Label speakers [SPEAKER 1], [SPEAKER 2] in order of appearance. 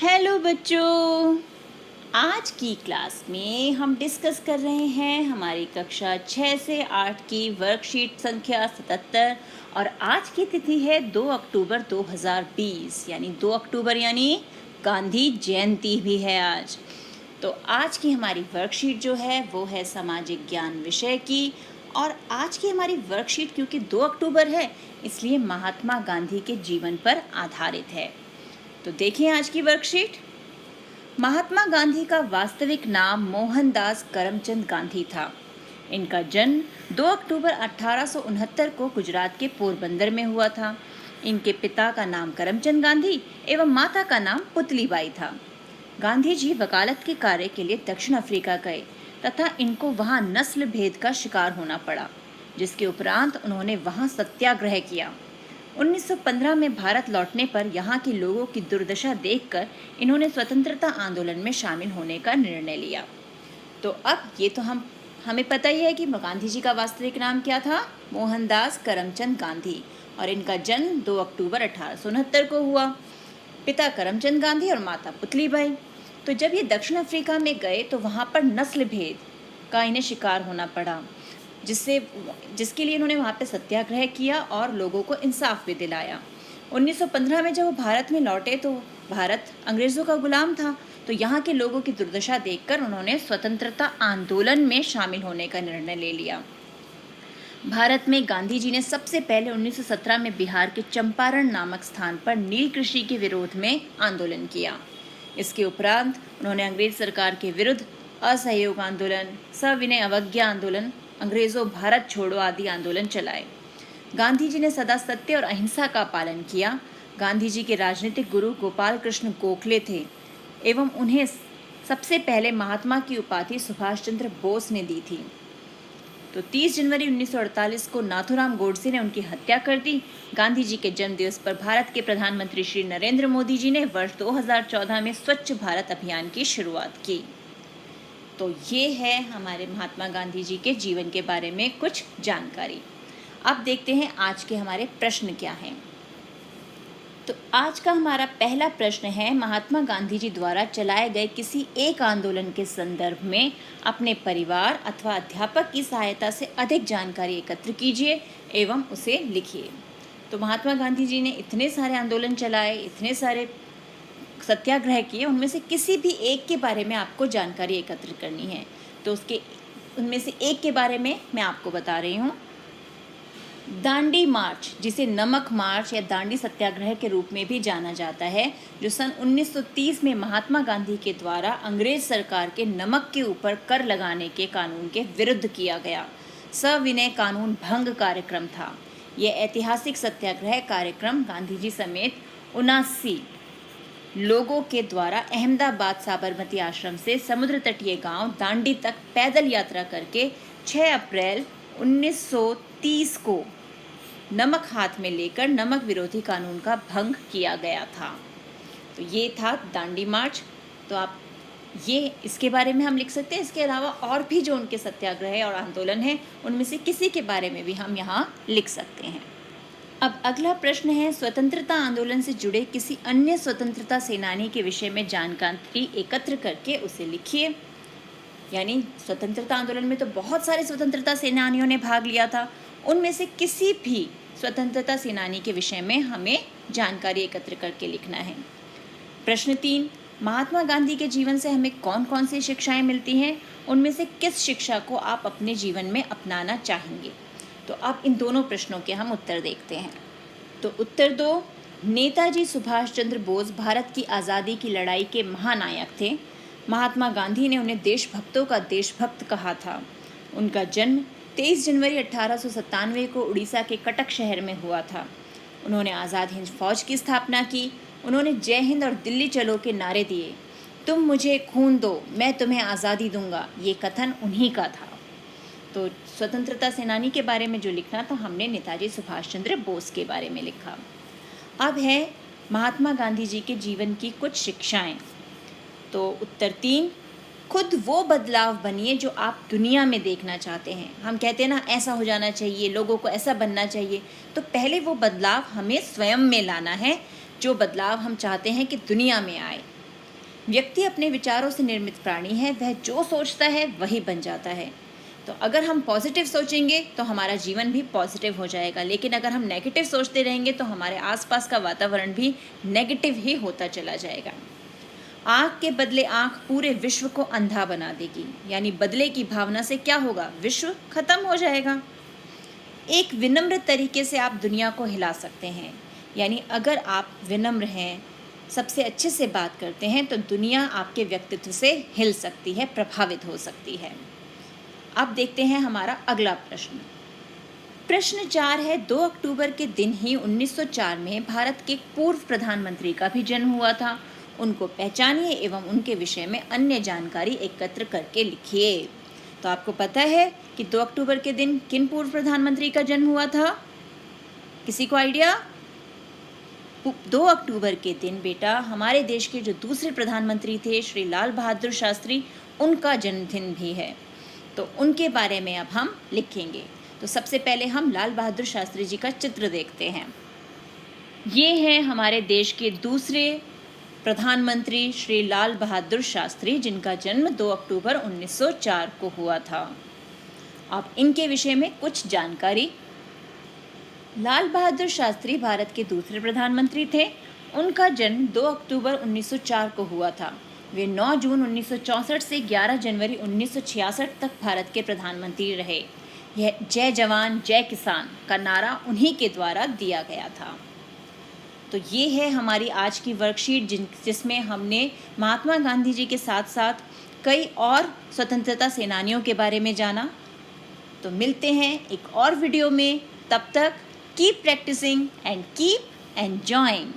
[SPEAKER 1] Hello बच्चों, आज की क्लास में हम डिस्कस कर रहे हैं हमारी कक्षा 6 से 8 की वर्कशीट संख्या 77 और आज की तिथि है 2 अक्टूबर 2020 यानी 2 अक्टूबर यानी गांधी जयंती भी है आज। तो आज की हमारी वर्कशीट जो है वो है सामाजिक ज्ञान विषय की और आज की हमारी वर्कशीट क्योंकि 2 अक्टूबर है इसलिए महात्मा गांधी के जीवन पर आधारित है। तो देखिए आज की वर्कशीट। महात्मा गांधी का वास्तविक नाम मोहनदास करमचंद गांधी था। इनका जन्म 2 अक्टूबर 1869 को गुजरात के पोरबंदर में हुआ था। इनके पिता का नाम करमचंद गांधी एवं माता का नाम पुतलीबाई था। गांधी जी वकालत के कार्य के लिए दक्षिण अफ्रीका गए तथा इनको वहां नस्ल भेद का शिकार होना पड़ा, जिसके उपरांत उन्होंने वहां सत्याग्रह किया। 1915 में भारत लौटने पर यहाँ के लोगों की दुर्दशा देखकर इन्होंने स्वतंत्रता आंदोलन में शामिल होने का निर्णय लिया। तो अब ये तो हमें पता ही है कि गांधी जी का वास्तविक नाम क्या था, मोहनदास करमचंद गांधी, और इनका जन्म 2 अक्टूबर 1869 को हुआ। पिता करमचंद गांधी और माता पुतलीबाई। तो जब ये दक्षिण अफ्रीका में गए तो वहाँ पर नस्ल भेद का इन्हें शिकार होना पड़ा, जिसके लिए इन्होंने वहाँ पे सत्याग्रह किया और लोगों को इंसाफ भी दिलाया। 1915 में जब वो भारत में लौटे तो भारत अंग्रेज़ों का गुलाम था, तो यहाँ के लोगों की दुर्दशा देखकर उन्होंने स्वतंत्रता आंदोलन में शामिल होने का निर्णय ले लिया। भारत में गांधी जी ने सबसे पहले 1917 में बिहार के चंपारण नामक स्थान पर नील कृषि के विरोध में आंदोलन किया। इसके उपरांत उन्होंने अंग्रेज सरकार के विरुद्ध असहयोग आंदोलन, सविनय अवज्ञा आंदोलन, अंग्रेजों भारत छोड़ो आदि आंदोलन चलाए। गांधी जी ने सदा सत्य और अहिंसा का पालन किया। गांधी जी के राजनीतिक गुरु गोपाल कृष्ण गोखले थे एवं उन्हें सबसे पहले महात्मा की उपाधि सुभाष चंद्र बोस ने दी थी। तो 30 जनवरी 1948 को नाथूराम गोडसे ने उनकी हत्या कर दी। गांधी जी के जन्मदिवस पर भारत के प्रधानमंत्री श्री नरेंद्र मोदी जी ने वर्ष 2014 में स्वच्छ भारत अभियान की शुरुआत की। तो ये है हमारे महात्मा गांधी जी के जीवन के बारे में कुछ जानकारी। अब देखते हैं आज के हमारे प्रश्न क्या हैं। तो आज का हमारा पहला प्रश्न है, महात्मा गांधी जी द्वारा चलाए गए किसी एक आंदोलन के संदर्भ में अपने परिवार अथवा अध्यापक की सहायता से अधिक जानकारी एकत्र कीजिए एवं उसे लिखिए। तो महात्मा गांधी जी ने इतने सारे आंदोलन चलाए, इतने सारे सत्याग्रह किए, उनमें से किसी भी एक के बारे में आपको जानकारी एकत्र करनी है। तो उनमें से एक के बारे में मैं आपको बता रही हूँ। दांडी मार्च, जिसे नमक मार्च या दांडी सत्याग्रह के रूप में भी जाना जाता है, जो सन 1930 में महात्मा गांधी के द्वारा अंग्रेज सरकार के नमक के ऊपर कर लगाने के कानून के विरुद्ध किया गया सविनय कानून भंग कार्यक्रम था। यह ऐतिहासिक सत्याग्रह कार्यक्रम गांधी जी समेत 79 लोगों के द्वारा अहमदाबाद साबरमती आश्रम से समुद्र तटीय गांव दांडी तक पैदल यात्रा करके 6 अप्रैल 1930 को नमक हाथ में लेकर नमक विरोधी कानून का भंग किया गया था। तो ये था दांडी मार्च। तो आप ये इसके बारे में हम लिख सकते हैं। इसके अलावा और भी जो उनके सत्याग्रह और आंदोलन हैं उनमें से किसी के बारे में भी हम यहाँ लिख सकते हैं। अब अगला प्रश्न है, स्वतंत्रता आंदोलन से जुड़े किसी अन्य स्वतंत्रता सेनानी के विषय में जानकारी एकत्र करके उसे लिखिए। यानी स्वतंत्रता आंदोलन में तो बहुत सारे स्वतंत्रता सेनानियों ने भाग लिया था, उनमें से किसी भी स्वतंत्रता सेनानी के विषय में हमें जानकारी एकत्र करके लिखना है। प्रश्न 3, महात्मा गांधी के जीवन से हमें कौन कौन सी शिक्षाएं मिलती हैं, उनमें से किस शिक्षा को आप अपने जीवन में अपनाना चाहेंगे। तो अब इन दोनों प्रश्नों के हम उत्तर देखते हैं। तो उत्तर 2, नेताजी सुभाष चंद्र बोस भारत की आज़ादी की लड़ाई के महानायक थे। महात्मा गांधी ने उन्हें देशभक्तों का देशभक्त कहा था। उनका जन्म 23 जनवरी 1897 को उड़ीसा के कटक शहर में हुआ था। उन्होंने आज़ाद हिंद फौज की स्थापना की। उन्होंने जय हिंद और दिल्ली चलो के नारे दिए। तुम मुझे खून दो, मैं तुम्हें आज़ादी दूंगा, ये कथन उन्हीं का था। तो स्वतंत्रता सेनानी के बारे में जो लिखना था हमने नेताजी सुभाष चंद्र बोस के बारे में लिखा। अब है महात्मा गांधी जी के जीवन की कुछ शिक्षाएं। तो उत्तर 3, खुद वो बदलाव बनिए जो आप दुनिया में देखना चाहते हैं। हम कहते हैं ना, ऐसा हो जाना चाहिए, लोगों को ऐसा बनना चाहिए। तो पहले वो बदलाव हमें स्वयं में लाना है, जो बदलाव हम चाहते हैं कि दुनिया में आए। व्यक्ति अपने विचारों से निर्मित प्राणी है, वह जो सोचता है वही बन जाता है। तो अगर हम पॉजिटिव सोचेंगे तो हमारा जीवन भी पॉजिटिव हो जाएगा, लेकिन अगर हम नेगेटिव सोचते रहेंगे तो हमारे आसपास का वातावरण भी नेगेटिव ही होता चला जाएगा। आँख के बदले आँख पूरे विश्व को अंधा बना देगी, यानी बदले की भावना से क्या होगा, विश्व खत्म हो जाएगा। एक विनम्र तरीके से आप दुनिया को हिला सकते हैं, यानी अगर आप विनम्र हैं, सबसे अच्छे से बात करते हैं तो दुनिया आपके व्यक्तित्व से हिल सकती है, प्रभावित हो सकती है। अब देखते हैं हमारा अगला प्रश्न। प्रश्न 4 है, 2 अक्टूबर के दिन ही 1904 में भारत के पूर्व प्रधानमंत्री का भी जन्म हुआ था। उनको पहचानिए एवं उनके विषय में अन्य जानकारी एकत्र करके लिखिए। तो आपको पता है कि 2 अक्टूबर के दिन किन पूर्व प्रधानमंत्री का जन्म हुआ था? किसी को आइडिया? 2 अक्टूबर के दिन बेटा हमारे देश के जो दूसरे प्रधानमंत्री थे श्री लाल बहादुर शास्त्री, उनका जन्मदिन भी है। तो उनके बारे में अब हम लिखेंगे। तो सबसे पहले हम लाल बहादुर शास्त्री जी का चित्र देखते हैं। ये है हमारे देश के दूसरे प्रधानमंत्री श्री लाल बहादुर शास्त्री, जिनका जन्म 2 अक्टूबर 1904 को हुआ था। अब इनके विषय में कुछ जानकारी। लाल बहादुर शास्त्री भारत के दूसरे प्रधानमंत्री थे। उनका जन्म 2 अक्टूबर 1904 को हुआ था। वे 9 जून 1964 से 11 जनवरी 1966 तक भारत के प्रधानमंत्री रहे। यह जय जवान जय किसान का नारा उन्हीं के द्वारा दिया गया था। तो ये है हमारी आज की वर्कशीट, जिसमें हमने महात्मा गांधी जी के साथ साथ कई और स्वतंत्रता सेनानियों के बारे में जाना। तो मिलते हैं एक और वीडियो में, तब तक keep practising and keep enjoying.